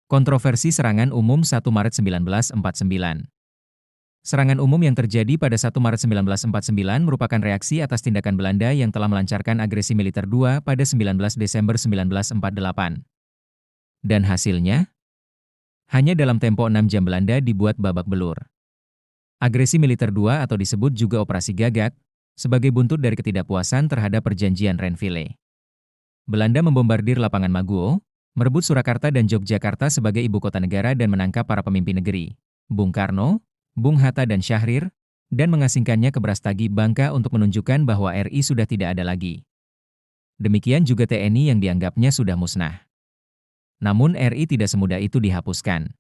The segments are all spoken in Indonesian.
Kontroversi serangan umum 1 Maret 1949. Serangan umum yang terjadi pada 1 Maret 1949 merupakan reaksi atas tindakan Belanda yang telah melancarkan agresi militer II pada 19 Desember 1948. Dan hasilnya? Hanya dalam tempo 6 jam Belanda dibuat babak belur. Agresi militer II atau disebut juga Operasi Gagak, sebagai buntut dari ketidakpuasan terhadap perjanjian Renville. Belanda membombardir lapangan Maguwo, merebut Surakarta dan Yogyakarta sebagai ibu kota negara dan menangkap para pemimpin negeri, Bung Karno, Bung Hatta dan Syahrir, dan mengasingkannya ke Brastagi Bangka untuk menunjukkan bahwa RI sudah tidak ada lagi. Demikian juga TNI yang dianggapnya sudah musnah. Namun RI tidak semudah itu dihapuskan.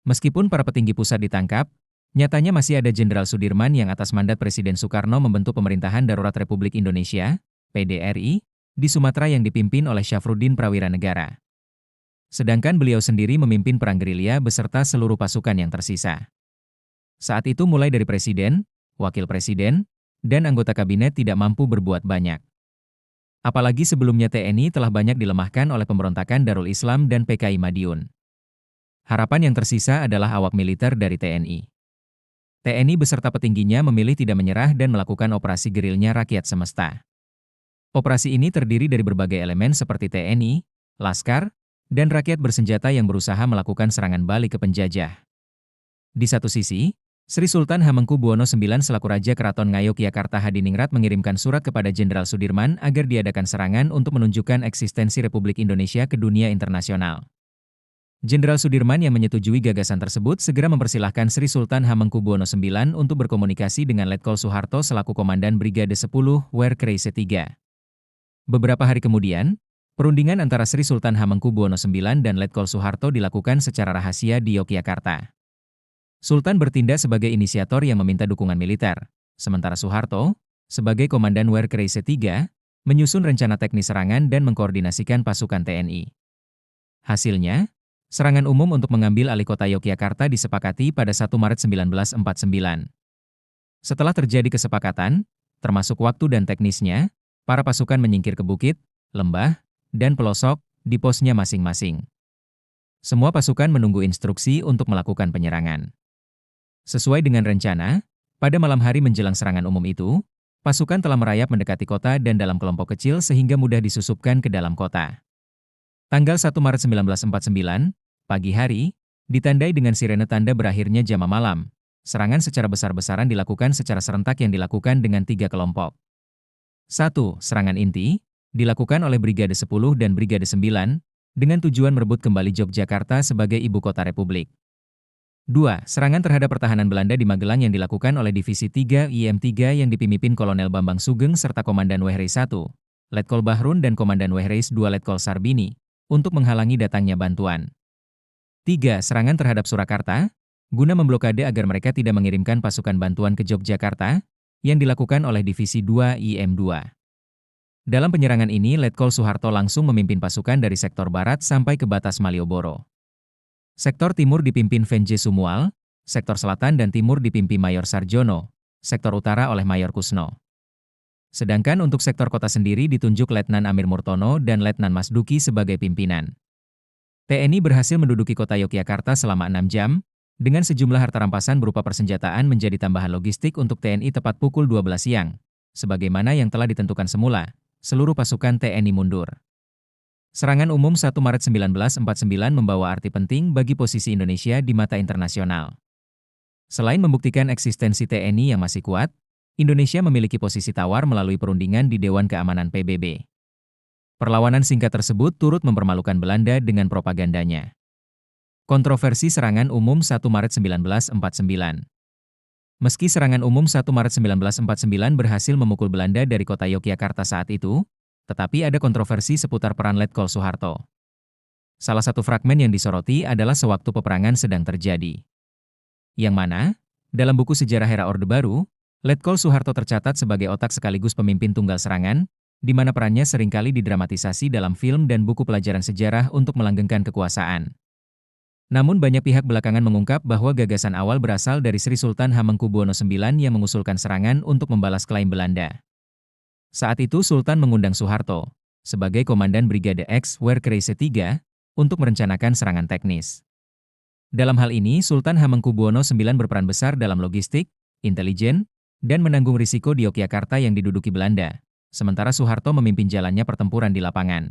Meskipun para petinggi pusat ditangkap, nyatanya masih ada Jenderal Sudirman yang atas mandat Presiden Soekarno membentuk Pemerintahan Darurat Republik Indonesia, PDRI, di Sumatera yang dipimpin oleh Syafruddin Prawira Negara. Sedangkan beliau sendiri memimpin perang gerilya beserta seluruh pasukan yang tersisa. Saat itu mulai dari presiden, wakil presiden, dan anggota kabinet tidak mampu berbuat banyak. Apalagi sebelumnya TNI telah banyak dilemahkan oleh pemberontakan Darul Islam dan PKI Madiun. Harapan yang tersisa adalah awak militer dari TNI. TNI beserta petingginya memilih tidak menyerah dan melakukan operasi gerilya rakyat semesta. Operasi ini terdiri dari berbagai elemen seperti TNI, Laskar, dan rakyat bersenjata yang berusaha melakukan serangan balik ke penjajah. Di satu sisi, Sri Sultan Hamengkubuwono IX selaku Raja Keraton Ngayogyakarta Hadiningrat mengirimkan surat kepada Jenderal Sudirman agar diadakan serangan untuk menunjukkan eksistensi Republik Indonesia ke dunia internasional. Jenderal Sudirman yang menyetujui gagasan tersebut segera mempersilahkan Sri Sultan Hamengkubuwono IX untuk berkomunikasi dengan Letkol Soeharto selaku Komandan Brigade 10 Wehrkreise III. Beberapa hari kemudian, perundingan antara Sri Sultan Hamengkubuwono IX dan Letkol Soeharto dilakukan secara rahasia di Yogyakarta. Sultan bertindak sebagai inisiator yang meminta dukungan militer, sementara Soeharto, sebagai Komandan Wehrkreise III, menyusun rencana teknis serangan dan mengkoordinasikan pasukan TNI. Hasilnya, serangan umum untuk mengambil alih kota Yogyakarta disepakati pada 1 Maret 1949. Setelah terjadi kesepakatan, termasuk waktu dan teknisnya, para pasukan menyingkir ke bukit, lembah, dan pelosok di posnya masing-masing. Semua pasukan menunggu instruksi untuk melakukan penyerangan. Sesuai dengan rencana, pada malam hari menjelang serangan umum itu, pasukan telah merayap mendekati kota dan dalam kelompok kecil sehingga mudah disusupkan ke dalam kota. Tanggal 1 Maret 1949, pagi hari, ditandai dengan sirene tanda berakhirnya jam malam. Serangan secara besar-besaran dilakukan secara serentak yang dilakukan dengan 3 kelompok. 1. Serangan inti, dilakukan oleh Brigade 10 dan Brigade 9, dengan tujuan merebut kembali Yogyakarta sebagai ibu kota Republik. 2. Serangan terhadap pertahanan Belanda di Magelang yang dilakukan oleh Divisi 3 IM3 yang dipimpin Kolonel Bambang Sugeng serta Komandan Wehrkreis 1, Letkol Bahrun dan Komandan Wehrkreis 2 Letkol Sarbini, untuk menghalangi datangnya bantuan. 3. Serangan terhadap Surakarta, guna memblokade agar mereka tidak mengirimkan pasukan bantuan ke Yogyakarta, yang dilakukan oleh Divisi 2 IM2. Dalam penyerangan ini Letkol Soeharto langsung memimpin pasukan dari sektor barat sampai ke batas Malioboro. Sektor timur dipimpin Venje Sumual, sektor selatan dan timur dipimpin Mayor Sarjono, sektor utara oleh Mayor Kusno. Sedangkan untuk sektor kota sendiri ditunjuk Letnan Amir Murtono dan Letnan Masduki sebagai pimpinan. TNI berhasil menduduki kota Yogyakarta selama 6 jam, dengan sejumlah harta rampasan berupa persenjataan menjadi tambahan logistik untuk TNI tepat pukul 12 siang. Sebagaimana yang telah ditentukan semula, seluruh pasukan TNI mundur. Serangan umum 1 Maret 1949 membawa arti penting bagi posisi Indonesia di mata internasional. Selain membuktikan eksistensi TNI yang masih kuat, Indonesia memiliki posisi tawar melalui perundingan di Dewan Keamanan PBB. Perlawanan singkat tersebut turut mempermalukan Belanda dengan propagandanya. Kontroversi serangan umum 1 Maret 1949. Meski serangan umum 1 Maret 1949 berhasil memukul Belanda dari kota Yogyakarta saat itu, tetapi ada kontroversi seputar peran Letkol Soeharto. Salah satu fragmen yang disoroti adalah sewaktu peperangan sedang terjadi. Yang mana, dalam buku sejarah era Orde Baru, Letkol Soeharto tercatat sebagai otak sekaligus pemimpin tunggal serangan, di mana perannya seringkali didramatisasi dalam film dan buku pelajaran sejarah untuk melanggengkan kekuasaan. Namun banyak pihak belakangan mengungkap bahwa gagasan awal berasal dari Sri Sultan Hamengkubuwono IX yang mengusulkan serangan untuk membalas klaim Belanda. Saat itu Sultan mengundang Soeharto, sebagai Komandan Brigade X Wehrkreise III, untuk merencanakan serangan teknis. Dalam hal ini, Sultan Hamengkubuwono IX berperan besar dalam logistik, intelijen, dan menanggung risiko di Yogyakarta yang diduduki Belanda, sementara Soeharto memimpin jalannya pertempuran di lapangan.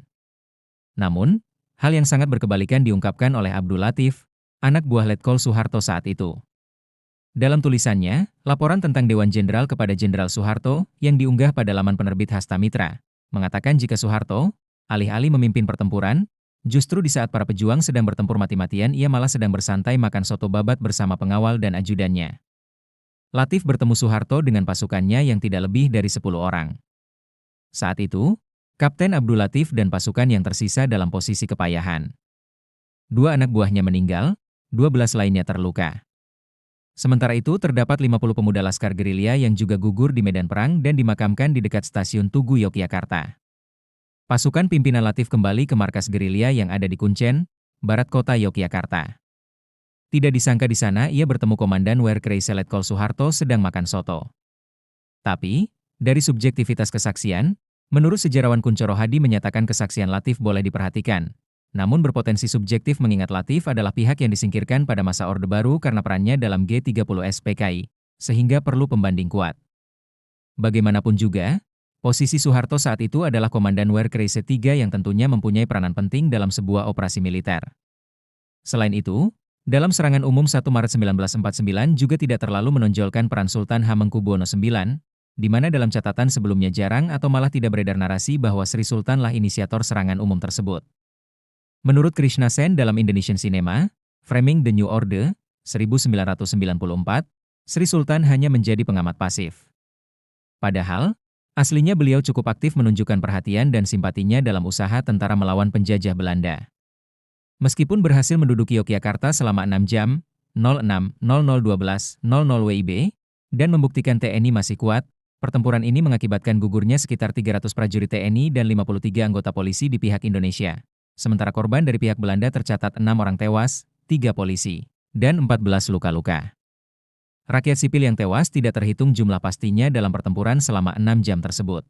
Namun, hal yang sangat berkebalikan diungkapkan oleh Abdul Latif, anak buah Letkol Soeharto saat itu. Dalam tulisannya, laporan tentang Dewan Jenderal kepada Jenderal Soeharto yang diunggah pada laman penerbit Hasta Mitra, mengatakan jika Soeharto, alih-alih memimpin pertempuran, justru di saat para pejuang sedang bertempur mati-matian ia malah sedang bersantai makan soto babat bersama pengawal dan ajudannya. Latif bertemu Soeharto dengan pasukannya yang tidak lebih dari 10 orang. Saat itu, Kapten Abdul Latif dan pasukan yang tersisa dalam posisi kepayahan. 2 anak buahnya meninggal, 12 lainnya terluka. Sementara itu terdapat 50 pemuda laskar gerilya yang juga gugur di medan perang dan dimakamkan di dekat stasiun Tugu Yogyakarta. Pasukan pimpinan Latif kembali ke markas gerilya yang ada di Kuncen, barat kota Yogyakarta. Tidak disangka di sana ia bertemu Komandan Wehrkreise Letkol Soeharto sedang makan soto. Tapi, dari subjektivitas kesaksian, menurut sejarawan Kuncoro Hadi menyatakan kesaksian Latif boleh diperhatikan, namun berpotensi subjektif mengingat Latif adalah pihak yang disingkirkan pada masa Orde Baru karena perannya dalam G30 SPKI, sehingga perlu pembanding kuat. Bagaimanapun juga, posisi Soeharto saat itu adalah Komandan Wehrkreise III yang tentunya mempunyai peranan penting dalam sebuah operasi militer. Selain itu, dalam serangan umum 1 Maret 1949 juga tidak terlalu menonjolkan peran Sultan Hamengkubuwono IX, di mana dalam catatan sebelumnya jarang atau malah tidak beredar narasi bahwa Sri Sultanlah inisiator serangan umum tersebut. Menurut Krishna Sen dalam Indonesian Cinema, Framing the New Order, 1994, Sri Sultan hanya menjadi pengamat pasif. Padahal, aslinya beliau cukup aktif menunjukkan perhatian dan simpatinya dalam usaha tentara melawan penjajah Belanda. Meskipun berhasil menduduki Yogyakarta selama 6 jam, 06.0012.00 WIB, dan membuktikan TNI masih kuat, pertempuran ini mengakibatkan gugurnya sekitar 300 prajurit TNI dan 53 anggota polisi di pihak Indonesia. Sementara korban dari pihak Belanda tercatat 6 orang tewas, 3 polisi, dan 14 luka-luka. Rakyat sipil yang tewas tidak terhitung jumlah pastinya dalam pertempuran selama 6 jam tersebut.